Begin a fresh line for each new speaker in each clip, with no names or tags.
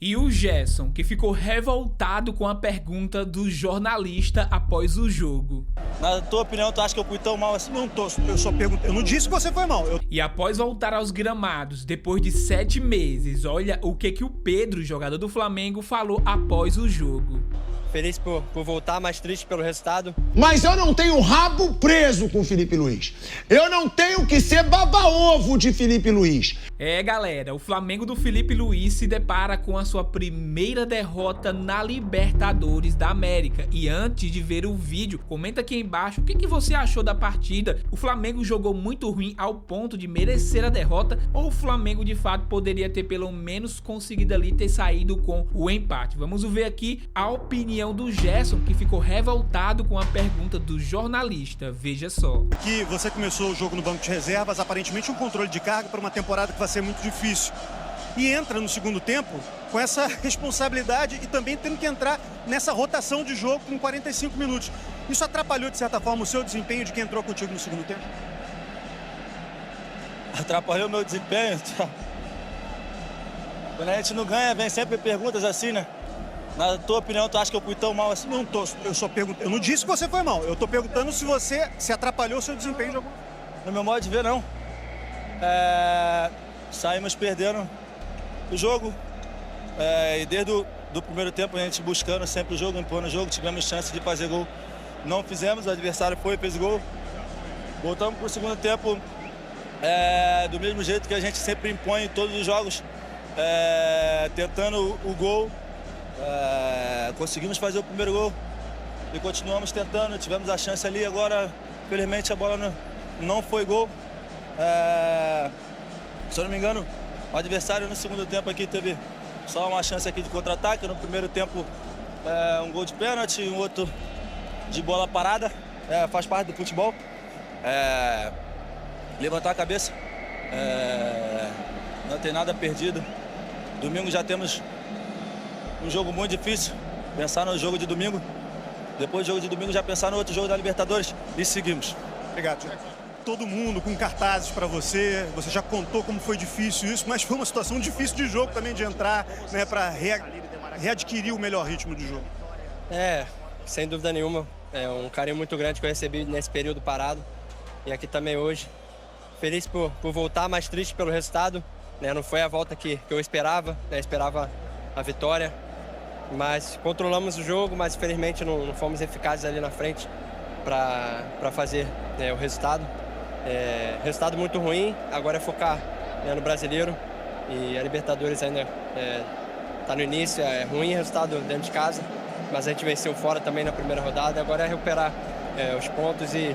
E o Gerson, que ficou revoltado com a pergunta do jornalista após o jogo.
Na tua opinião, tu acha que eu fui tão mal assim?
Não tô, eu só pergunto, eu não disse que você foi mal.
E após voltar aos gramados, depois de 7 meses, olha o que o Pedro, jogador do Flamengo, falou após o jogo.
Feliz por voltar, mas triste pelo resultado.
Mas eu não tenho rabo preso com o Felipe Luiz. Eu não tenho que ser baba-ovo de Felipe Luiz.
É, galera, o Flamengo do Felipe Luiz se depara com a sua primeira derrota na Libertadores da América. E antes de ver o vídeo, comenta aqui embaixo o que você achou da partida. O Flamengo jogou muito ruim ao ponto de merecer a derrota, ou o Flamengo de fato poderia ter pelo menos conseguido ali ter saído com o empate? Vamos ver aqui a opinião do Gerson, que ficou revoltado com a pergunta do jornalista. Veja só.
Que você começou o jogo no banco de reservas, aparentemente um controle de carga para uma temporada que vai ser muito difícil. E entra no segundo tempo com essa responsabilidade e também tendo que entrar nessa rotação de jogo com 45 minutos. Isso atrapalhou, de certa forma, o seu desempenho de quem entrou contigo no segundo tempo?
Atrapalhou meu desempenho. Quando a gente não ganha, vem sempre perguntas assim, né? Na tua opinião, tu acha que eu fui tão mal assim?
Não tô, eu só pergunto. Eu não disse que você foi mal. Eu tô perguntando se você se atrapalhou o seu desempenho de alguma forma.
No meu modo de ver, não. Saímos perdendo o jogo. E desde o primeiro tempo a gente buscando sempre o jogo, impondo o jogo, tivemos chance de fazer gol. Não fizemos, o adversário foi e fez gol. Voltamos para o segundo tempo do mesmo jeito que a gente sempre impõe em todos os jogos, tentando o gol. Conseguimos fazer o primeiro gol e continuamos tentando, tivemos a chance ali, agora felizmente a bola não foi gol. Se eu não me engano, o adversário no segundo tempo aqui teve só uma chance aqui de contra-ataque, no primeiro tempo um gol de pênalti, um outro de bola parada, faz parte do futebol. Levantar a cabeça, não tem nada perdido. Domingo já temos um jogo muito difícil, pensar no jogo de domingo, depois do jogo de domingo já pensar no outro jogo da Libertadores e seguimos.
Obrigado, Jack. Todo mundo com cartazes para você já contou como foi difícil isso, mas foi uma situação difícil de jogo também, de entrar, né, para readquirir o melhor ritmo de jogo.
Sem dúvida nenhuma, é um carinho muito grande que eu recebi nesse período parado e aqui também hoje. Feliz por voltar, mas triste pelo resultado, né? Não foi a volta que eu esperava, né? Esperava a vitória. Mas controlamos o jogo, mas infelizmente não fomos eficazes ali na frente para fazer, né, o resultado. Resultado muito ruim, agora é focar, né, no brasileiro, e a Libertadores ainda está no início, é ruim o resultado dentro de casa, mas a gente venceu fora também na primeira rodada, agora é recuperar os pontos e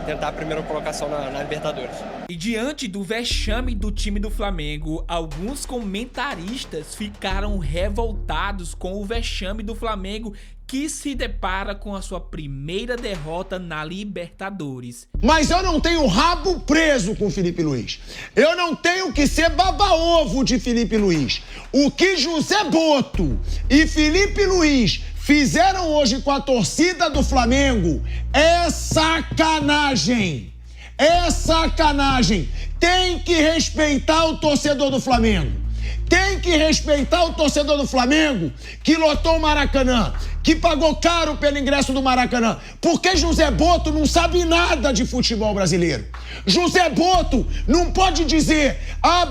tentar a primeira colocação na Libertadores.
E diante do vexame do time do Flamengo, alguns comentaristas ficaram revoltados com o vexame do Flamengo, que se depara com a sua primeira derrota na Libertadores.
Mas eu não tenho rabo preso com o Felipe Luiz. Eu não tenho que ser baba-ovo de Felipe Luiz. O que José Boto e Felipe Luiz fizeram hoje com a torcida do Flamengo é sacanagem. É sacanagem. Tem que respeitar o torcedor do Flamengo. Tem que respeitar o torcedor do Flamengo que lotou o Maracanã, que pagou caro pelo ingresso do Maracanã, porque José Boto não sabe nada de futebol brasileiro. José Boto não pode dizer,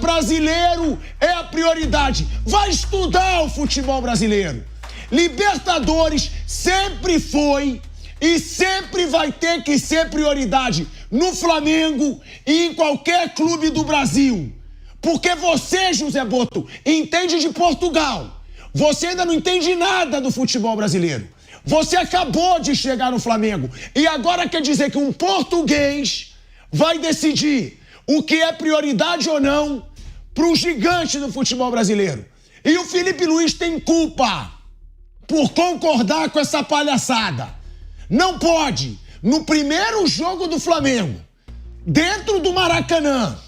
brasileiro é a prioridade. Vai estudar o futebol brasileiro. Libertadores sempre foi e sempre vai ter que ser prioridade no Flamengo e em qualquer clube do Brasil. Porque você, José Boto, entende de Portugal. Você ainda não entende nada do futebol brasileiro. Você acabou de chegar no Flamengo e agora quer dizer que um português vai decidir o que é prioridade ou não para o gigante do futebol brasileiro. E o Felipe Luiz tem culpa por concordar com essa palhaçada. Não pode, no primeiro jogo do Flamengo, dentro do Maracanã,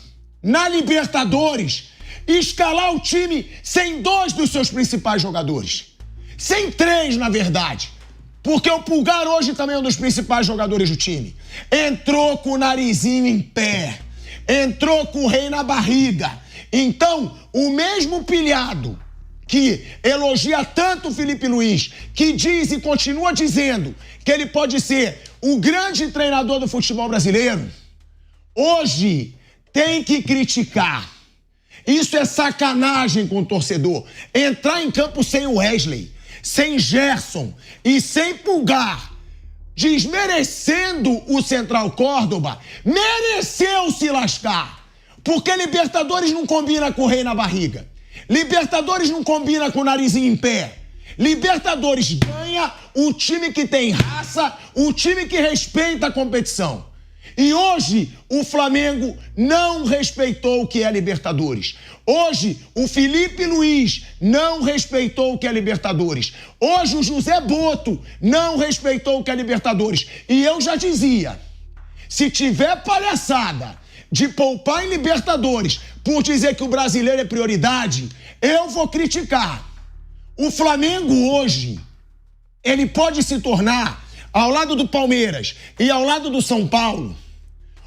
na Libertadores, escalar o time sem 2 dos seus principais jogadores. Sem 3, na verdade. Porque o Pulgar hoje também é um dos principais jogadores do time. Entrou com o narizinho em pé. Entrou com o rei na barriga. Então, o mesmo pilhado que elogia tanto o Filipe Luís, que diz e continua dizendo que ele pode ser o grande treinador do futebol brasileiro, hoje tem que criticar. Isso é sacanagem com o torcedor. Entrar em campo sem o Wesley, sem Gerson e sem Pulgar, desmerecendo o Central Córdoba, mereceu se lascar. Porque Libertadores não combina com o rei na barriga. Libertadores não combina com o narizinho em pé. Libertadores ganha o time que tem raça, o time que respeita a competição. E hoje o Flamengo não respeitou o que é Libertadores. Hoje o Filipe Luís não respeitou o que é Libertadores. Hoje o José Boto não respeitou o que é Libertadores. E eu já dizia, se tiver palhaçada de poupar em Libertadores por dizer que o brasileiro é prioridade, eu vou criticar. O Flamengo hoje, ele pode se tornar, ao lado do Palmeiras e ao lado do São Paulo,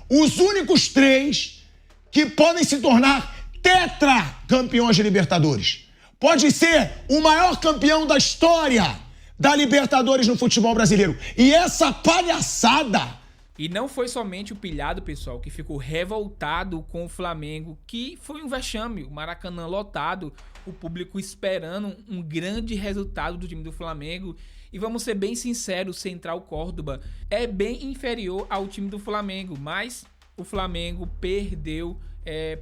os únicos 3 que podem se tornar tetracampeões de Libertadores. Pode ser o maior campeão da história da Libertadores no futebol brasileiro. E essa palhaçada...
E não foi somente o pilhado, pessoal, que ficou revoltado com o Flamengo, que foi um vexame, o Maracanã lotado, o público esperando um grande resultado do time do Flamengo. E vamos ser bem sinceros, o Central Córdoba é bem inferior ao time do Flamengo, mas o Flamengo perdeu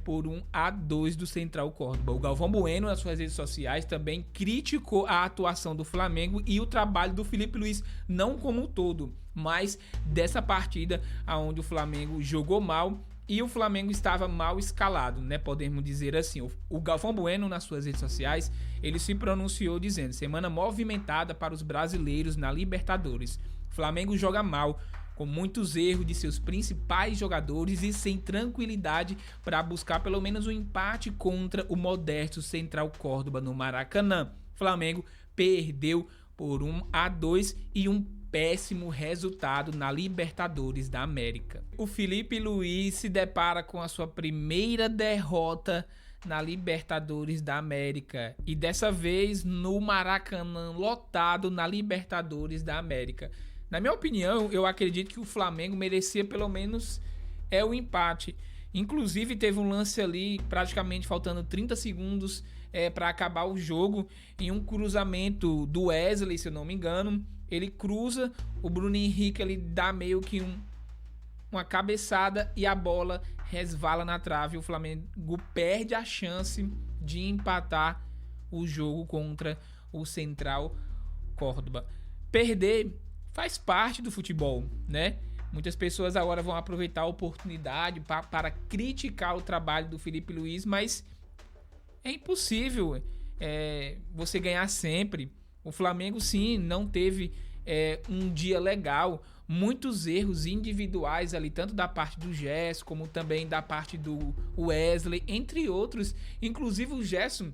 por 1-2 do Central Córdoba. O Galvão Bueno, nas suas redes sociais, também criticou a atuação do Flamengo e o trabalho do Filipe Luís, não como um todo, mas dessa partida onde o Flamengo jogou mal e o Flamengo estava mal escalado, né? Podemos dizer assim. O Galvão Bueno, nas suas redes sociais, ele se pronunciou dizendo: semana movimentada para os brasileiros na Libertadores. O Flamengo joga mal, com muitos erros de seus principais jogadores e sem tranquilidade para buscar pelo menos um empate contra o modesto Central Córdoba no Maracanã. O Flamengo perdeu por 1-2 e um péssimo resultado na Libertadores da América. O Filipe Luís se depara com a sua primeira derrota na Libertadores da América e dessa vez no Maracanã lotado na Libertadores da América. Na minha opinião, eu acredito que o Flamengo merecia pelo menos o empate. Inclusive teve um lance ali, praticamente faltando 30 segundos para acabar o jogo, em um cruzamento do Wesley, se eu não me engano. Ele cruza, o Bruno Henrique ele dá meio que uma cabeçada e a bola resvala na trave. O Flamengo perde a chance de empatar o jogo contra o Central Córdoba. Perder faz parte do futebol, né? Muitas pessoas agora vão aproveitar a oportunidade para criticar o trabalho do Filipe Luís, mas é impossível você ganhar sempre. O Flamengo, sim, não teve um dia legal. Muitos erros individuais ali, tanto da parte do Gerson, como também da parte do Wesley, entre outros. Inclusive o Gerson,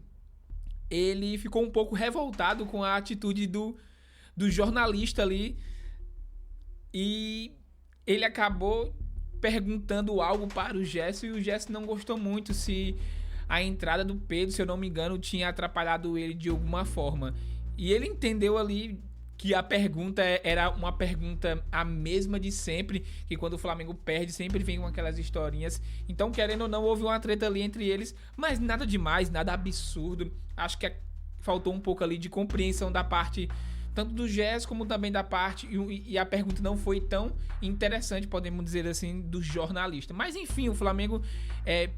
ele ficou um pouco revoltado com a atitude do jornalista ali. E ele acabou perguntando algo para o Gerson e o Gerson não gostou muito se a entrada do Pedro, se eu não me engano, tinha atrapalhado ele de alguma forma. E ele entendeu ali que a pergunta era uma pergunta a mesma de sempre, que quando o Flamengo perde sempre vem com aquelas historinhas. Então, querendo ou não, houve uma treta ali entre eles, mas nada demais, nada absurdo. Acho que faltou um pouco ali de compreensão da parte tanto do Gerson como também da parte, e a pergunta não foi tão interessante, podemos dizer assim, do jornalista. Mas enfim, o Flamengo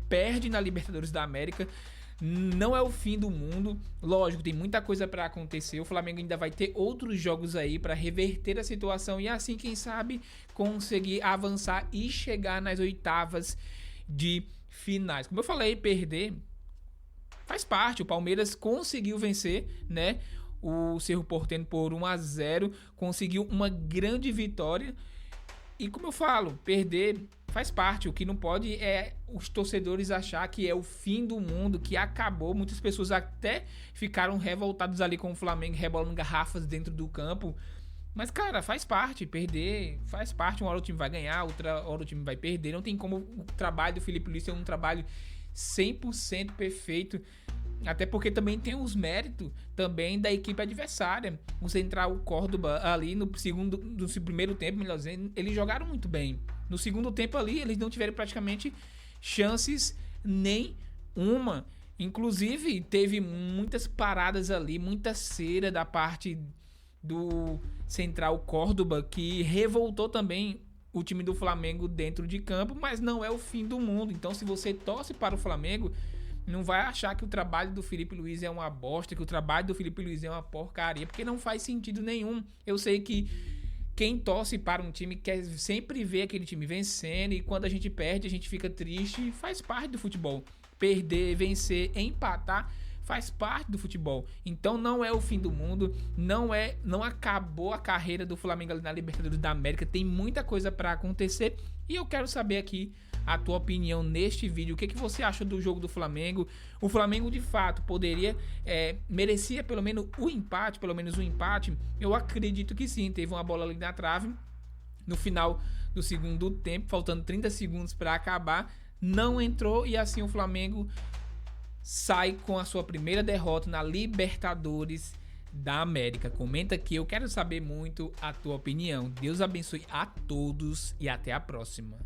perde na Libertadores da América. Não é o fim do mundo, lógico, tem muita coisa para acontecer. O Flamengo ainda vai ter outros jogos aí para reverter a situação e assim, quem sabe, conseguir avançar e chegar nas oitavas de finais. Como eu falei, perder faz parte. O Palmeiras conseguiu vencer, né, o Cerro Porteño por 1-0, conseguiu uma grande vitória. E como eu falo, perder faz parte. O que não pode é os torcedores achar que é o fim do mundo, que acabou. Muitas pessoas até ficaram revoltados ali com o Flamengo, rebolando garrafas dentro do campo. Mas, cara, faz parte. Perder faz parte. Uma hora o time vai ganhar, outra hora o time vai perder. Não tem como o trabalho do Filipe Luís ser um trabalho 100% perfeito. Até porque também tem os méritos também da equipe adversária. O Central Córdoba ali no primeiro tempo, melhor dizendo, eles jogaram muito bem. No segundo tempo ali, eles não tiveram praticamente chances nenhuma. Inclusive, teve muitas paradas ali, muita cera da parte do Central Córdoba, que revoltou também o time do Flamengo dentro de campo, mas não é o fim do mundo. Então, se você torce para o Flamengo, não vai achar que o trabalho do Filipe Luiz é uma bosta, que o trabalho do Filipe Luiz é uma porcaria, porque não faz sentido nenhum. Eu sei que quem torce para um time quer sempre ver aquele time vencendo, e quando a gente perde, a gente fica triste. Faz parte do futebol. Perder, vencer, empatar, faz parte do futebol. Então não é o fim do mundo, não acabou a carreira do Flamengo ali na Libertadores da América. Tem muita coisa para acontecer, e eu quero saber aqui a tua opinião neste vídeo. O que você acha do jogo do Flamengo? O Flamengo de fato merecia pelo menos o empate, Eu acredito que sim. Teve uma bola ali na trave no final do segundo tempo, faltando 30 segundos para acabar, não entrou, e assim o Flamengo sai com a sua primeira derrota na Libertadores da América. Comenta aqui, eu quero saber muito a tua opinião. Deus abençoe a todos e até a próxima.